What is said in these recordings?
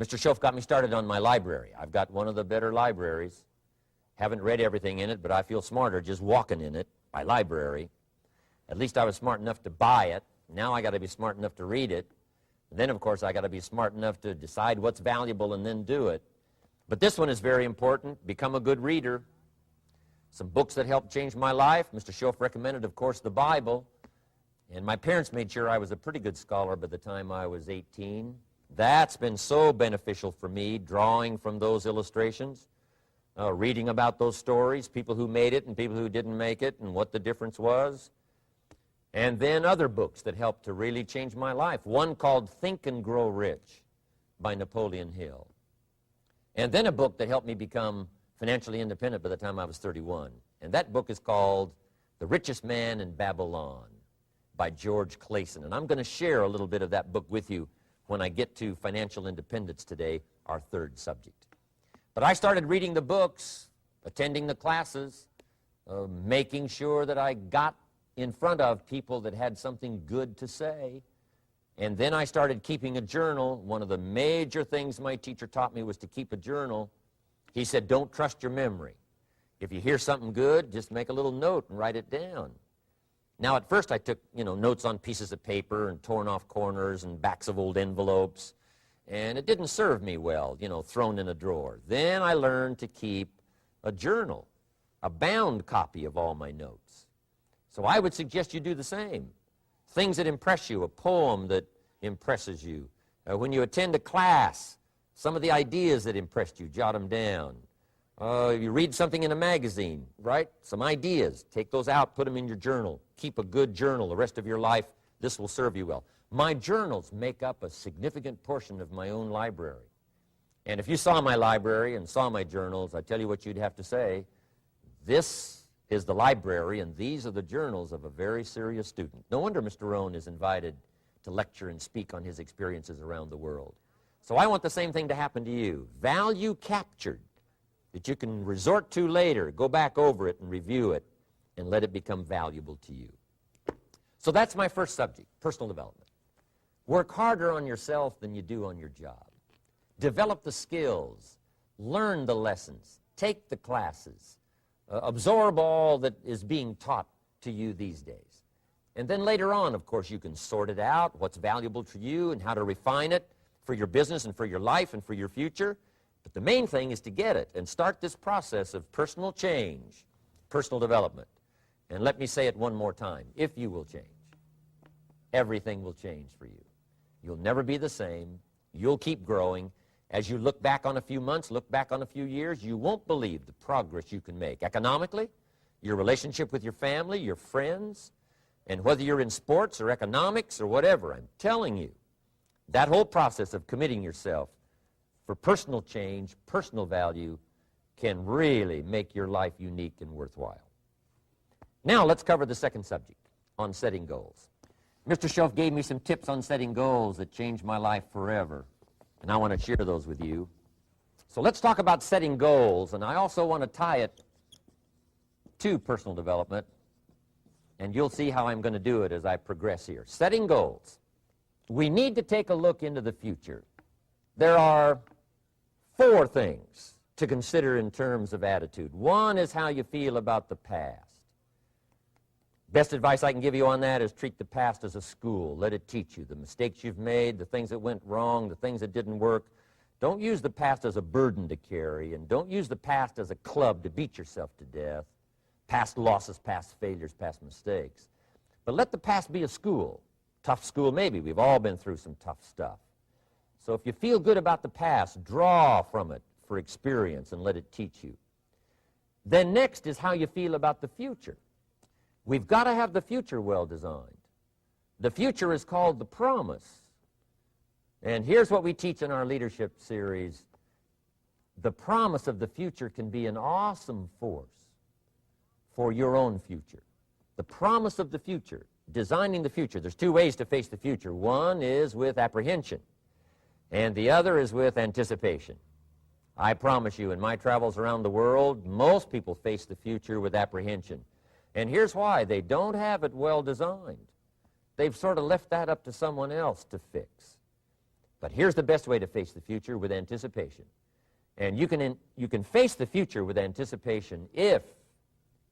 Mr. Schoaf got me started on my library. I've got one of the better libraries. Haven't read everything in it, but I feel smarter just walking in it, my library. At least I was smart enough to buy it. Now I got to be smart enough to read it. And then, of course, I got to be smart enough to decide what's valuable and then do it. But this one is very important. Become a good reader. Some books that helped change my life. Mr. Schoaf recommended, of course, the Bible. And my parents made sure I was a pretty good scholar by the time I was 18. That's been so beneficial for me, drawing from those illustrations, reading about those stories, people who made it and people who didn't make it, and what the difference was. And then other books that helped to really change my life. One called Think and Grow Rich by Napoleon Hill. And then a book that helped me become financially independent by the time I was 31. And that book is called The Richest Man in Babylon by George Clason. And I'm going to share a little bit of that book with you when I get to financial independence today, our third subject. But I started reading the books, attending the classes, making sure that I got in front of people that had something good to say. And then I started keeping a journal. One of the major things my teacher taught me was to keep a journal. He said, don't trust your memory. If you hear something good, just make a little note and write it down. Now, at first I took, notes on pieces of paper and torn off corners and backs of old envelopes. And it didn't serve me well, thrown in a drawer. Then I learned to keep a journal, a bound copy of all my notes. So I would suggest you do the same. Things that impress you, a poem that impresses you. When you attend a class, some of the ideas that impressed you, jot them down. You read something in a magazine, right? Some ideas. Take those out, put them in your journal. Keep a good journal the rest of your life. This will serve you well. My journals make up a significant portion of my own library. And if you saw my library and saw my journals, I tell you what you'd have to say. This is the library, and these are the journals of a very serious student. No wonder Mr. Rohn is invited to lecture and speak on his experiences around the world. So I want the same thing to happen to you. Value captured that you can resort to later, go back over it and review it, and let it become valuable to you. So that's my first subject, personal development. Work harder on yourself than you do on your job. Develop the skills, learn the lessons, take the classes, absorb all that is being taught to you these days. And then later on, of course, you can sort it out, what's valuable to you and how to refine it for your business and for your life and for your future. But the main thing is to get it and start this process of personal change, personal development. And let me say it one more time. If you will change, everything will change for you. You'll never be the same. You'll keep growing. As you look back on a few months, look back on a few years, you won't believe the progress you can make. Economically, your relationship with your family, your friends, and whether you're in sports or economics or whatever, I'm telling you, that whole process of committing yourself for personal change, personal value, can really make your life unique and worthwhile. Now let's cover the second subject, on setting goals. Mr. Schoaf gave me some tips on setting goals that changed my life forever, and I want to share those with you. So let's talk about setting goals, and I also want to tie it to personal development, and you'll see how I'm going to do it as I progress here. Setting goals. We need to take a look into the future. There are 4 things to consider in terms of attitude. One is how you feel about the past. Best advice I can give you on that is treat the past as a school. Let it teach you the mistakes you've made, the things that went wrong, the things that didn't work. Don't use the past as a burden to carry, and don't use the past as a club to beat yourself to death. Past losses, past failures, past mistakes. But let the past be a school. Tough school maybe. We've all been through some tough stuff. So if you feel good about the past, draw from it for experience and let it teach you. Then next is how you feel about the future. We've got to have the future well designed. The future is called the promise. And here's what we teach in our leadership series. The promise of the future can be an awesome force for your own future. The promise of the future, designing the future. There's 2 ways to face the future. One is with apprehension, and the other is with anticipation. I promise you, in my travels around the world, most people face the future with apprehension. And here's why. They don't have it well designed. They've sort of left that up to someone else to fix. But here's the best way to face the future: with anticipation. And you can face the future with anticipation if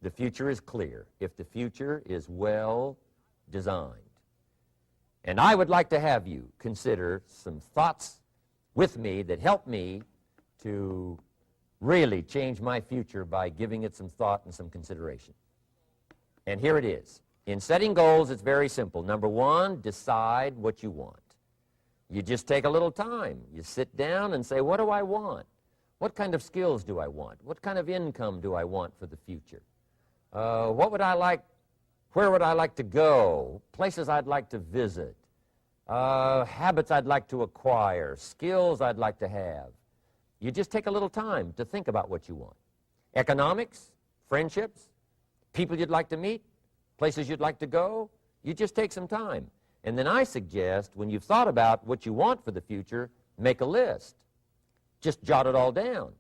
the future is clear, if the future is well designed. And I would like to have you consider some thoughts with me that help me to really change my future by giving it some thought and some consideration. And here it is. In setting goals, it's very simple. Number one, decide what you want. You just take a little time. You sit down and say, what do I want? What kind of skills do I want? What kind of income do I want for the future? What would I like? Where would I like to go? Places I'd like to visit. Habits I'd like to acquire. Skills I'd like to have. You just take a little time to think about what you want. Economics, friendships, people you'd like to meet, places you'd like to go. You just take some time. And then I suggest, when you've thought about what you want for the future, make a list. Just jot it all down.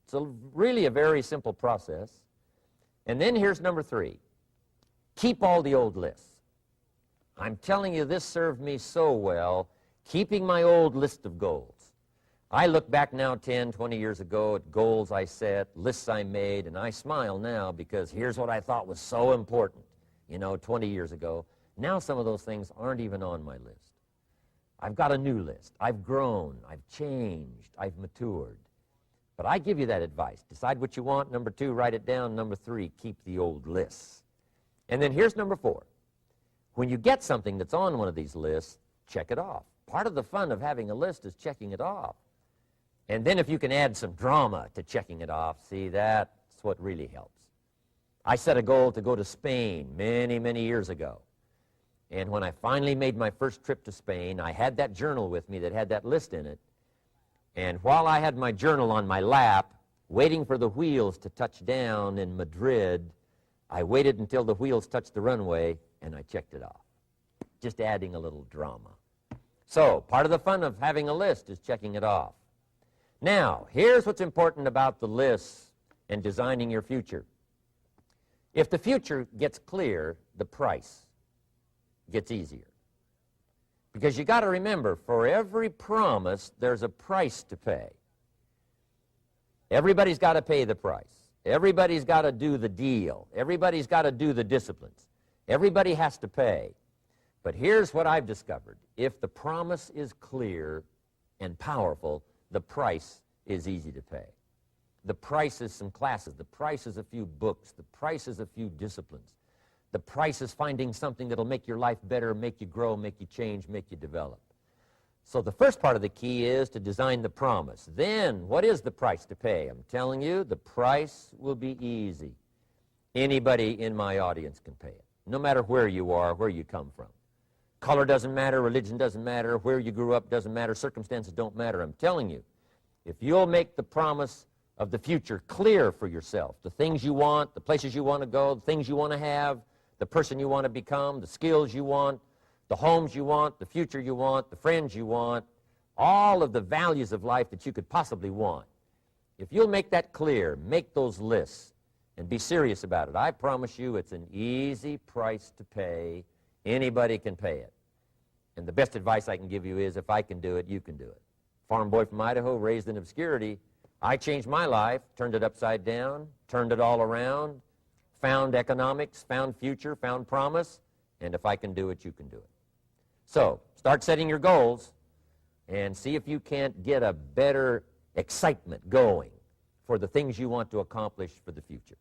It's really a very simple process. And then here's number 3. Keep all the old lists. I'm telling you, this served me so well, keeping my old list of goals. I look back now 10, 20 years ago at goals I set, lists I made, and I smile now because here's what I thought was so important, 20 years ago. Now some of those things aren't even on my list. I've got a new list. I've grown. I've changed. I've matured. But I give you that advice. Decide what you want. Number 2, write it down. Number 3, keep the old lists. And then here's number 4. When you get something that's on one of these lists, check it off. Part of the fun of having a list is checking it off. And then if you can add some drama to checking it off, see, that's what really helps. I set a goal to go to Spain many, many years ago. And when I finally made my first trip to Spain, I had that journal with me that had that list in it. And while I had my journal on my lap, waiting for the wheels to touch down in Madrid, I waited until the wheels touched the runway, and I checked it off. Just adding a little drama. So, part of the fun of having a list is checking it off. Now, here's what's important about the lists and designing your future. If the future gets clear, the price gets easier. Because you got to remember, for every promise, there's a price to pay. Everybody's got to pay the price. Everybody's got to do the deal. Everybody's got to do the disciplines. Everybody has to pay. But here's what I've discovered. If the promise is clear and powerful, the price is easy to pay. The price is some classes. The price is a few books. The price is a few disciplines. The price is finding something that'll make your life better, make you grow, make you change, make you develop. So the first part of the key is to design the promise. Then, what is the price to pay? I'm telling you, the price will be easy. Anybody in my audience can pay it, no matter where you are, where you come from. Color doesn't matter, religion doesn't matter, where you grew up doesn't matter, circumstances don't matter. I'm telling you, if you'll make the promise of the future clear for yourself, the things you want, the places you want to go, the things you want to have, the person you want to become, the skills you want, the homes you want, the future you want, the friends you want, all of the values of life that you could possibly want. If you'll make that clear, make those lists, and be serious about it, I promise you it's an easy price to pay. Anybody can pay it. And the best advice I can give you is, if I can do it, you can do it. Farm boy from Idaho, raised in obscurity, I changed my life, turned it upside down, turned it all around, found economics, found future, found promise, and if I can do it, you can do it. So, start setting your goals and see if you can't get a better excitement going for the things you want to accomplish for the future.